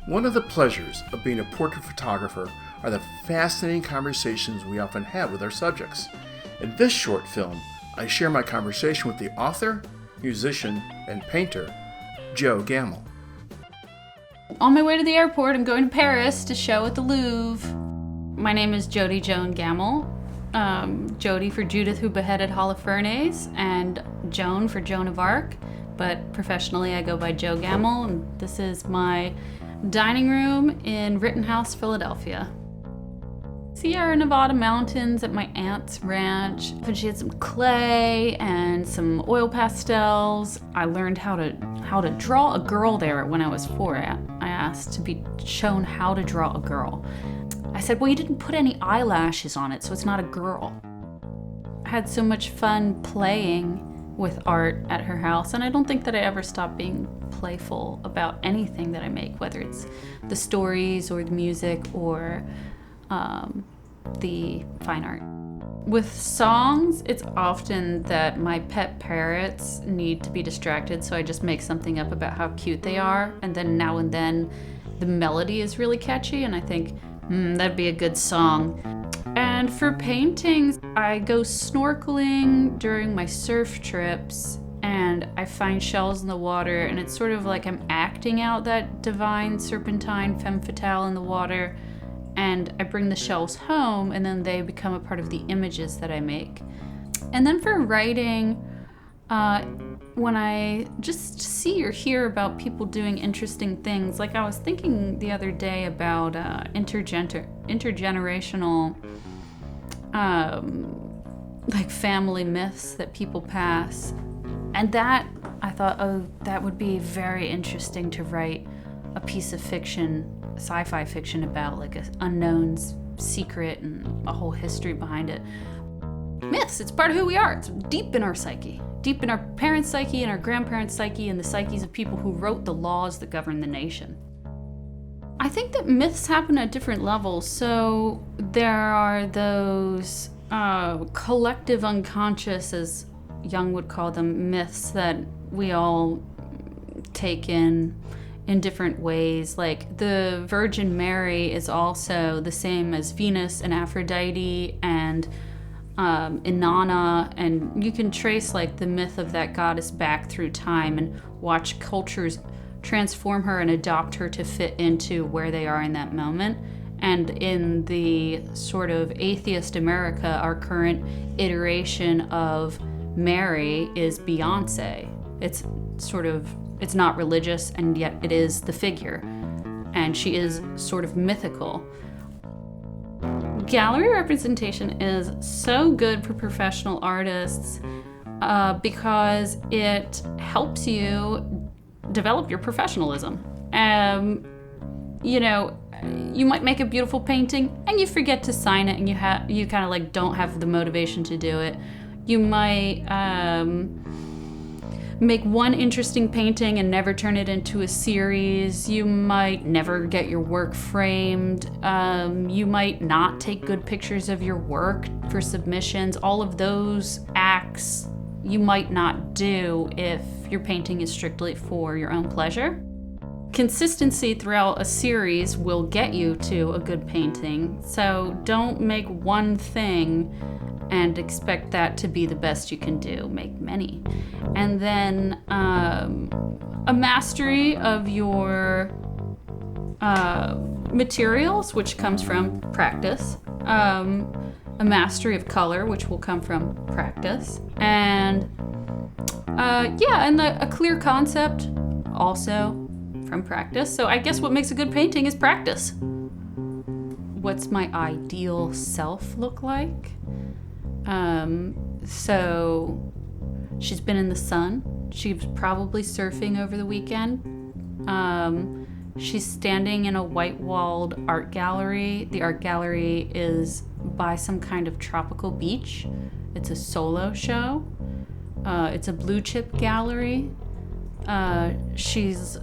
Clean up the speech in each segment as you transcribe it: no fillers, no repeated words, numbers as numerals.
One of the pleasures of being a portrait photographer are the fascinating conversations we often have with our subjects. In this short film, I share my conversation with the author, musician, and painter, Jo Gamel. On my way to the airport, I'm going to Paris to show at the Louvre. My name is Jody Joan Gamel. Jody for Judith who beheaded Holofernes, and Joan for Joan of Arc. But professionally, I go by Jo Gamel, and this is my dining room in Rittenhouse, Philadelphia. Sierra Nevada mountains at my aunt's ranch. And she had some clay and some oil pastels. I learned how to draw a girl there when I was 4. I asked to be shown how to draw a girl. I said, well, you didn't put any eyelashes on it, so it's not a girl. I had so much fun playing with art at her house, and I don't think that I ever stopped being playful about anything that I make, whether it's the stories or the music or the fine art. With songs, it's often that my pet parrots need to be distracted, so I just make something up about how cute they are, and then now and then the melody is really catchy, and I think, that'd be a good song. And for paintings, I go snorkeling during my surf trips, and I find shells in the water, and it's sort of like I'm acting out that divine serpentine femme fatale in the water, and I bring the shells home, and then they become a part of the images that I make. And then for writing, when I just see or hear about people doing interesting things, like I was thinking the other day about intergenerational like family myths that people pass. And that, I thought, that would be very interesting to write a piece of fiction, sci-fi fiction about, like an unknown secret and a whole history behind it. Myths, it's part of who we are. It's deep in our psyche, deep in our parents' psyche and our grandparents' psyche and the psyches of people who wrote the laws that govern the nation. I think that myths happen at different levels. So there are those collective unconscious, as Jung would call them, myths that we all take in different ways. Like the Virgin Mary is also the same as Venus and Aphrodite and Inanna, and you can trace like the myth of that goddess back through time and watch cultures transform her and adopt her to fit into where they are in that moment. And in the sort of atheist America, our current iteration of Mary is Beyonce. It's not religious, and yet it is the figure, and she is sort of mythical. Gallery representation is so good for professional artists because it helps you develop your professionalism. You might make a beautiful painting and you forget to sign it, and you kind of like don't have the motivation to do it. You might make one interesting painting and never turn it into a series. You might never get your work framed. You might not take good pictures of your work for submissions. All of those acts you might not do if your painting is strictly for your own pleasure. Consistency throughout a series will get you to a good painting, so don't make one thing and expect that to be the best you can do. Make many. And then a mastery of your materials, which comes from practice. A mastery of color, which will come from practice. And a clear concept also from practice. So I guess what makes a good painting is practice. What's my ideal self look like? So she's been in the sun. She was probably surfing over the weekend. She's standing in a white-walled art gallery. The art gallery is by some kind of tropical beach. It's a solo show. It's a blue chip gallery. She's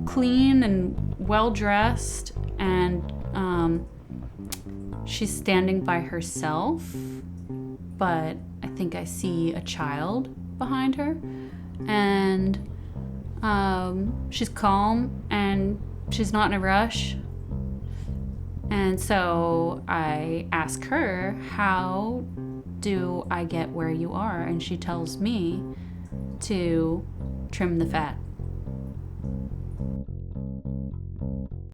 clean and well-dressed, and she's standing by herself, but I think I see a child behind her, and she's calm and she's not in a rush. And so I ask her, how do I get where you are? And she tells me to trim the fat.